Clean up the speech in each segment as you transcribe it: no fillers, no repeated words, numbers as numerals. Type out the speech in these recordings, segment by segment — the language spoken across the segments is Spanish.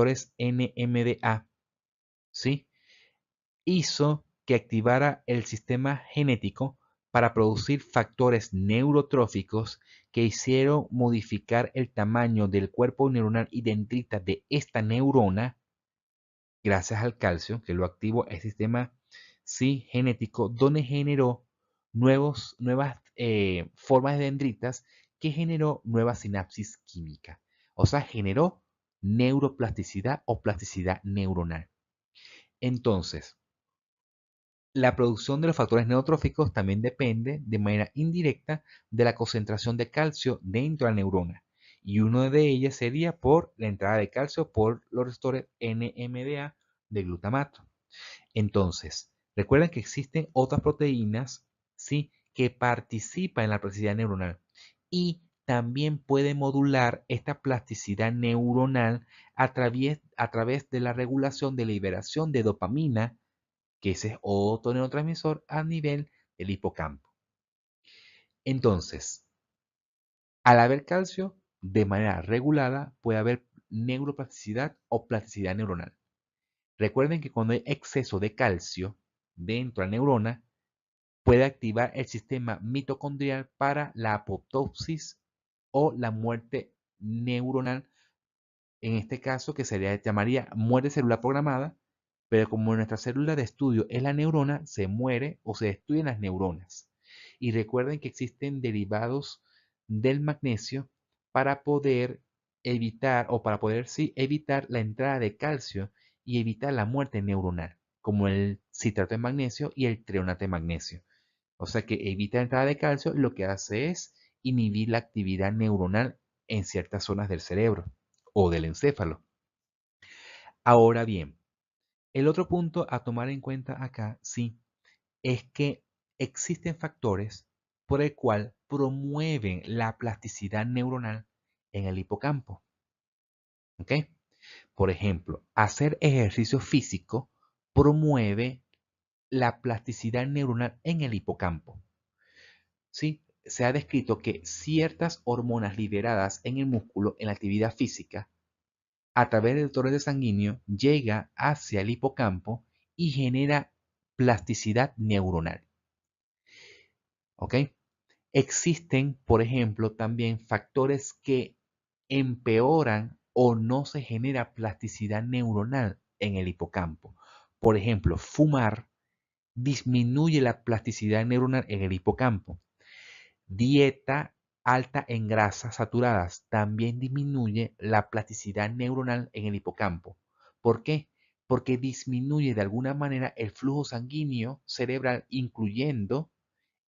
receptores NMDA, ¿sí? Hizo que activara el sistema genético para producir factores neurotróficos que hicieron modificar el tamaño del cuerpo neuronal y dendritas de esta neurona, gracias al calcio, que lo activó el sistema sí, genético, donde generó nuevas formas de dendritas que generó nueva sinapsis química. O sea, generó neuroplasticidad o plasticidad neuronal. Entonces, la producción de los factores neurotróficos también depende de manera indirecta de la concentración de calcio dentro de la neurona. Y uno de ellas sería por la entrada de calcio por los receptores NMDA de glutamato. Entonces, recuerden que existen otras proteínas, ¿sí?, que participan en la plasticidad neuronal y también puede modular esta plasticidad neuronal a través de la regulación de liberación de dopamina, que ese es otro neurotransmisor a nivel del hipocampo. Entonces, al haber calcio, de manera regulada puede haber neuroplasticidad o plasticidad neuronal. Recuerden que cuando hay exceso de calcio dentro de la neurona, puede activar el sistema mitocondrial para la apoptosis o la muerte neuronal, en este caso que llamaría muerte celular programada, pero como nuestra célula de estudio es la neurona, se muere o se destruyen las neuronas. Y recuerden que existen derivados del magnesio para poder evitar o para poder sí evitar la entrada de calcio y evitar la muerte neuronal, como el citrato de magnesio y el treonato de magnesio. O sea que evita la entrada de calcio y lo que hace es inhibir la actividad neuronal en ciertas zonas del cerebro o del encéfalo. Ahora bien, el otro punto a tomar en cuenta acá, sí, es que existen factores por el cual promueven la plasticidad neuronal en el hipocampo. ¿Ok? Por ejemplo, hacer ejercicio físico promueve la plasticidad neuronal en el hipocampo. ¿Sí? Se ha descrito que ciertas hormonas liberadas en el músculo en la actividad física a través del torrente sanguíneo llega hacia el hipocampo y genera plasticidad neuronal. ¿Ok? Existen, por ejemplo, también factores que empeoran o no se genera plasticidad neuronal en el hipocampo. Por ejemplo, fumar disminuye la plasticidad neuronal en el hipocampo. Dieta alta en grasas saturadas también disminuye la plasticidad neuronal en el hipocampo. ¿Por qué? Porque disminuye de alguna manera el flujo sanguíneo cerebral, incluyendo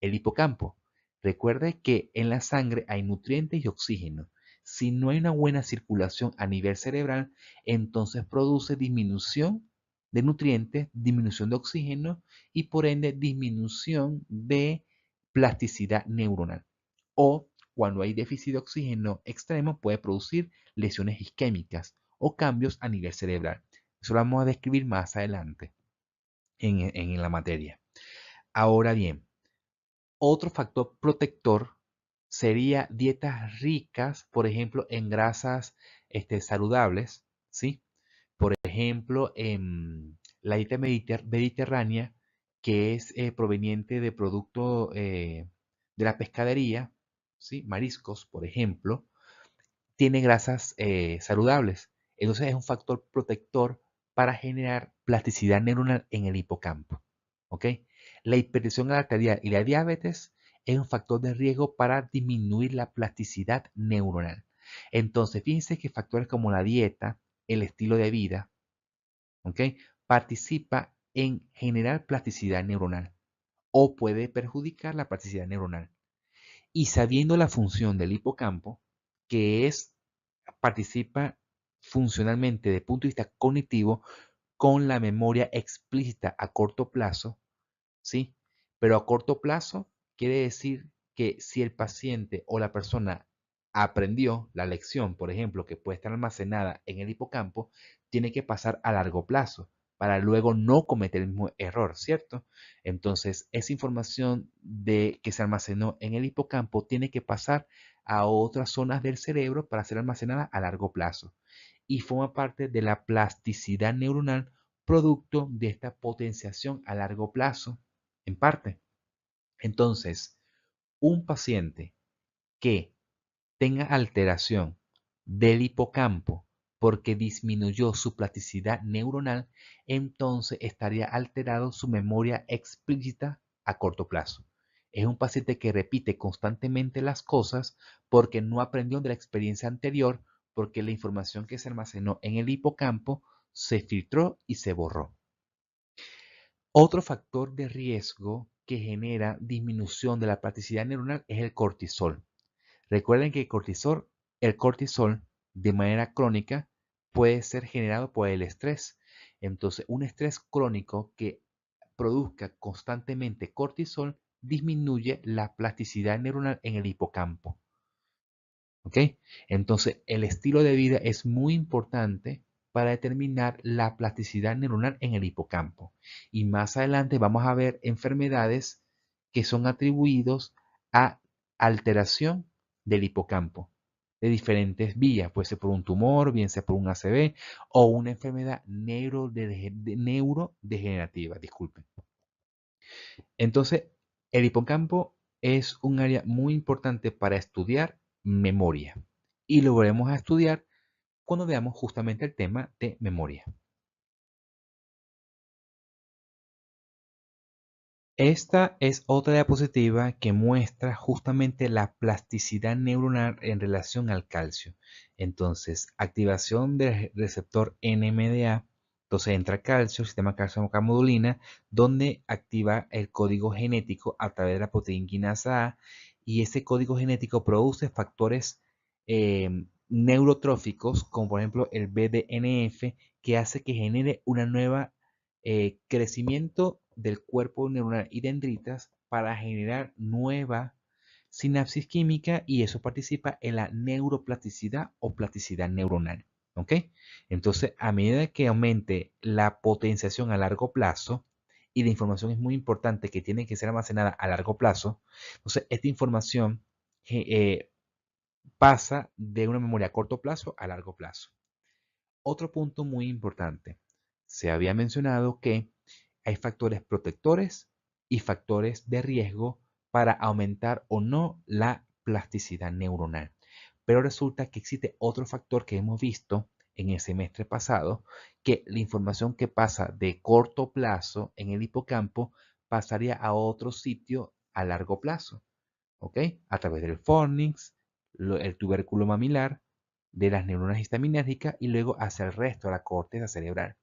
el hipocampo. Recuerde que en la sangre hay nutrientes y oxígeno. Si no hay una buena circulación a nivel cerebral, entonces produce disminución de nutrientes, disminución de oxígeno y por ende disminución de plasticidad neuronal. O cuando hay déficit de oxígeno extremo puede producir lesiones isquémicas o cambios a nivel cerebral. Eso lo vamos a describir más adelante en la materia. Ahora bien, otro factor protector sería dietas ricas, por ejemplo, en grasas saludables, ¿sí? Por ejemplo, en la dieta mediterránea, que es proveniente de productos de la pescadería, ¿sí? Mariscos, por ejemplo, tiene grasas saludables. Entonces es un factor protector para generar plasticidad neuronal en el hipocampo. ¿Ok? La hipertensión arterial y la diabetes es un factor de riesgo para disminuir la plasticidad neuronal. Entonces, fíjense que factores como la dieta, el estilo de vida, ¿ok?, participa en generar plasticidad neuronal o puede perjudicar la plasticidad neuronal. Y sabiendo la función del hipocampo, que es participa funcionalmente desde el punto de vista cognitivo con la memoria explícita a corto plazo, ¿sí? Pero a corto plazo quiere decir que si el paciente o la persona aprendió la lección, por ejemplo, que puede estar almacenada en el hipocampo, tiene que pasar a largo plazo para luego no cometer el mismo error, ¿cierto? Entonces, esa información que se almacenó en el hipocampo tiene que pasar a otras zonas del cerebro para ser almacenada a largo plazo. y forma parte de la plasticidad neuronal producto de esta potenciación a largo plazo, en parte. Entonces, un paciente que tenga alteración del hipocampo porque disminuyó su plasticidad neuronal, entonces estaría alterado su memoria explícita a corto plazo. Es un paciente que repite constantemente las cosas porque no aprendió de la experiencia anterior, porque la información que se almacenó en el hipocampo se filtró y se borró. Otro factor de riesgo que genera disminución de la plasticidad neuronal es el cortisol. Recuerden que el cortisol de manera crónica puede ser generado por el estrés. Entonces, un estrés crónico que produzca constantemente cortisol disminuye la plasticidad neuronal en el hipocampo. ¿Ok? Entonces, el estilo de vida es muy importante para determinar la plasticidad neuronal en el hipocampo. Y más adelante vamos a ver enfermedades que son atribuidos a alteración del hipocampo de diferentes vías, puede ser por un tumor, bien sea por un ACV o una enfermedad neurodegenerativa, disculpen. Entonces, el hipocampo es un área muy importante para estudiar memoria y lo veremos a estudiar cuando veamos justamente el tema de memoria. Esta es otra diapositiva que muestra justamente la plasticidad neuronal en relación al calcio. Entonces, activación del receptor NMDA, entonces entra calcio, sistema calcio-camodulina, donde activa el código genético a través de la proteína quinasa A, y ese código genético produce factores neurotróficos, como por ejemplo el BDNF, que hace que genere una nueva crecimiento del cuerpo neuronal y dendritas para generar nueva sinapsis química, y eso participa en la neuroplasticidad o plasticidad neuronal. ¿Ok? Entonces, a medida que aumente la potenciación a largo plazo, y la información es muy importante que tiene que ser almacenada a largo plazo, entonces esta información pasa de una memoria a corto plazo a largo plazo. Otro punto muy importante. Se había mencionado que hay factores protectores y factores de riesgo para aumentar o no la plasticidad neuronal. Pero resulta que existe otro factor que hemos visto en el semestre pasado, que la información que pasa de corto plazo en el hipocampo pasaría a otro sitio a largo plazo, ¿ok? A través del fornix, el tubérculo mamilar, de las neuronas histaminérgicas y luego hacia el resto de la corteza cerebral.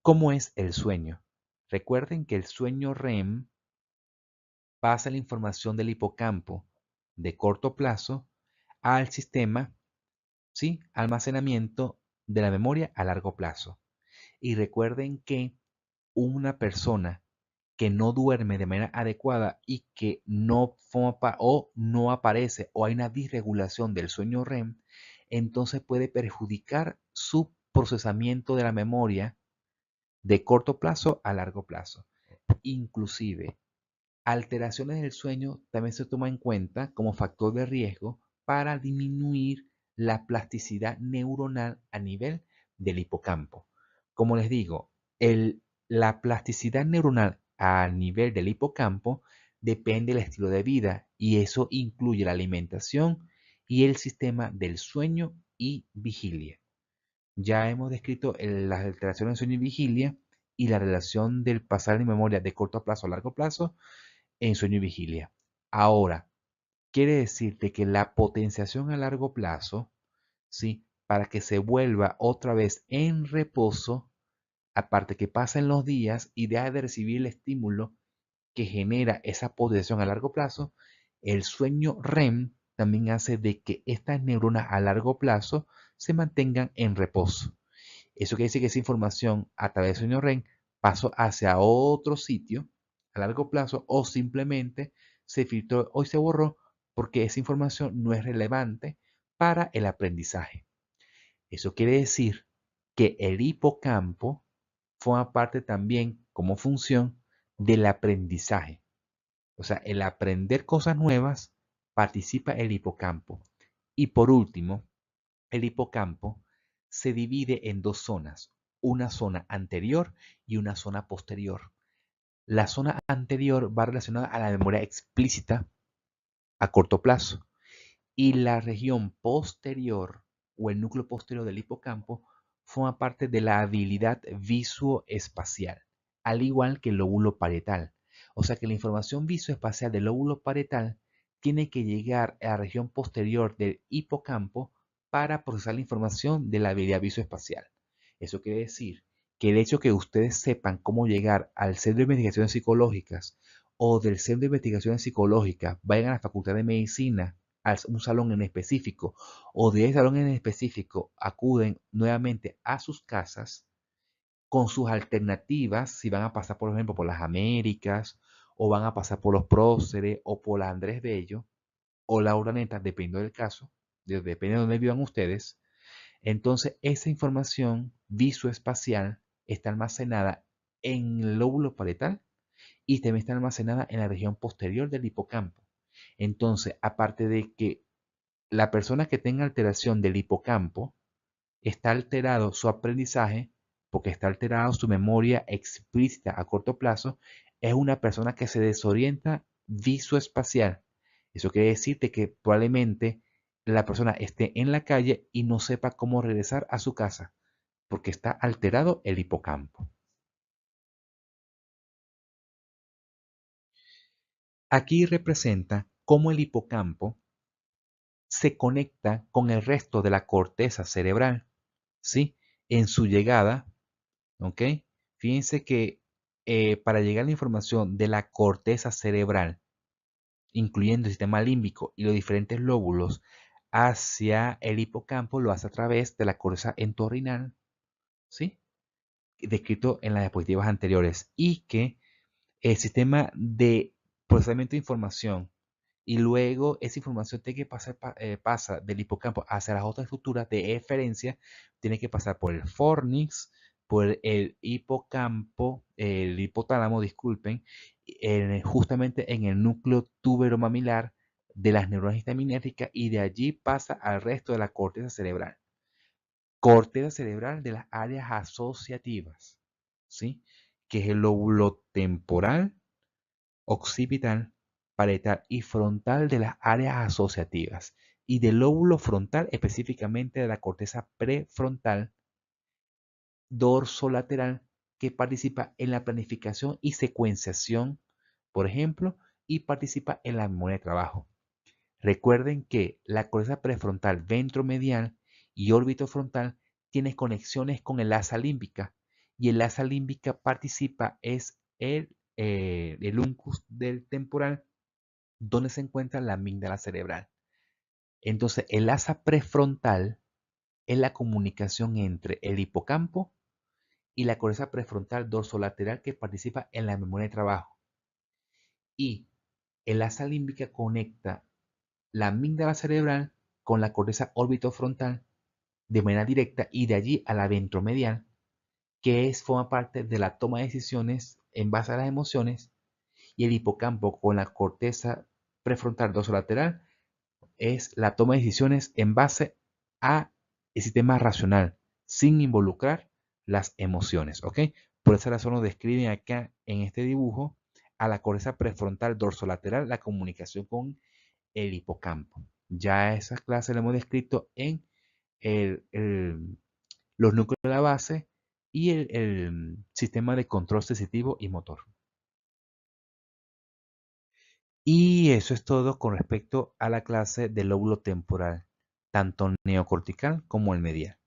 ¿Cómo es el sueño? Recuerden que el sueño REM pasa la información del hipocampo de corto plazo al sistema, ¿sí? Almacenamiento de la memoria a largo plazo. Y recuerden que una persona que no duerme de manera adecuada y que no forma o no aparece o hay una disregulación del sueño REM, entonces puede perjudicar su procesamiento de la memoria de corto plazo a largo plazo. Inclusive, alteraciones del sueño también se toma en cuenta como factor de riesgo para disminuir la plasticidad neuronal a nivel del hipocampo. Como les digo, la plasticidad neuronal a nivel del hipocampo depende del estilo de vida, y eso incluye la alimentación y el sistema del sueño y vigilia. Ya hemos descrito las alteraciones de sueño y vigilia y la relación del pasar de memoria de corto plazo a largo plazo en sueño y vigilia. Ahora, quiere decirte que la potenciación a largo plazo, ¿sí? Para que se vuelva otra vez en reposo, aparte que pasen los días y deja de recibir el estímulo que genera esa potenciación a largo plazo, el sueño REM también hace de que estas neuronas a largo plazo se mantengan en reposo. Eso quiere decir que esa información a través del sueño REM pasó hacia otro sitio a largo plazo, o simplemente se filtró o se borró porque esa información no es relevante para el aprendizaje. Eso quiere decir que el hipocampo forma parte también como función del aprendizaje. O sea, el aprender cosas nuevas participa el hipocampo. Y por último, el hipocampo se divide en dos zonas, una zona anterior y una zona posterior. La zona anterior va relacionada a la memoria explícita a corto plazo y la región posterior o el núcleo posterior del hipocampo forma parte de la habilidad visoespacial, al igual que el lóbulo parietal. O sea que la información visoespacial del lóbulo parietal tiene que llegar a la región posterior del hipocampo para procesar la información de la habilidad visoespacial. Eso quiere decir que el hecho que ustedes sepan cómo llegar al Centro de Investigaciones Psicológicas o del Centro de Investigaciones Psicológicas, vayan a la Facultad de Medicina, a un salón en específico, o de ese salón en específico acuden nuevamente a sus casas con sus alternativas, si van a pasar, por ejemplo, por las Américas, o van a pasar por los Próceres, o por la Andrés Bello, o la Urdaneta, dependiendo del caso, depende de dónde vivan ustedes. Entonces, esa información visoespacial está almacenada en el lóbulo parietal y también está almacenada en la región posterior del hipocampo. Entonces, aparte de que la persona que tenga alteración del hipocampo, está alterado su aprendizaje, porque está alterado su memoria explícita a corto plazo, es una persona que se desorienta visoespacial. Eso quiere decirte que probablemente la persona esté en la calle y no sepa cómo regresar a su casa, porque está alterado el hipocampo. Aquí representa cómo el hipocampo se conecta con el resto de la corteza cerebral, ¿sí? En su llegada, ¿ok? Fíjense que para llegar a la información de la corteza cerebral, incluyendo el sistema límbico y los diferentes lóbulos, hacia el hipocampo, lo hace a través de la corteza entorrinal, ¿sí? Descrito en las diapositivas anteriores, y que el sistema de procesamiento de información y luego esa información tiene que pasar, pasa del hipocampo hacia las otras estructuras de eferencia, tiene que pasar por el fornix, por el hipocampo, el hipotálamo, disculpen, justamente en el núcleo tuberomamilar de las neuronas histaminérgicas y de allí pasa al resto de la corteza cerebral. Corteza cerebral de las áreas asociativas, ¿sí? Que es el lóbulo temporal, occipital, parietal y frontal de las áreas asociativas y del lóbulo frontal, específicamente de la corteza prefrontal, dorsolateral, que participa en la planificación y secuenciación, por ejemplo, y participa en la memoria de trabajo. Recuerden que la corteza prefrontal ventromedial y órbito frontal tiene conexiones con el asa límbica y el asa límbica participa es el uncus del temporal donde se encuentra la amígdala cerebral. Entonces, el asa prefrontal es la comunicación entre el hipocampo y la corteza prefrontal dorsolateral que participa en la memoria de trabajo. Y el asa límbica conecta la amígdala cerebral con la corteza orbitofrontal de manera directa y de allí a la ventromedial, que forma parte de la toma de decisiones en base a las emociones, y el hipocampo con la corteza prefrontal dorsolateral es la toma de decisiones en base a el sistema racional, sin involucrar las emociones, ¿ok? Por esa razón nos describen acá en este dibujo a la corteza prefrontal dorsolateral, la comunicación con el hipocampo. Ya esa clase la hemos descrito en los núcleos de la base y el sistema de control sensitivo y motor. Y eso es todo con respecto a la clase del lóbulo temporal, tanto neocortical como el medial.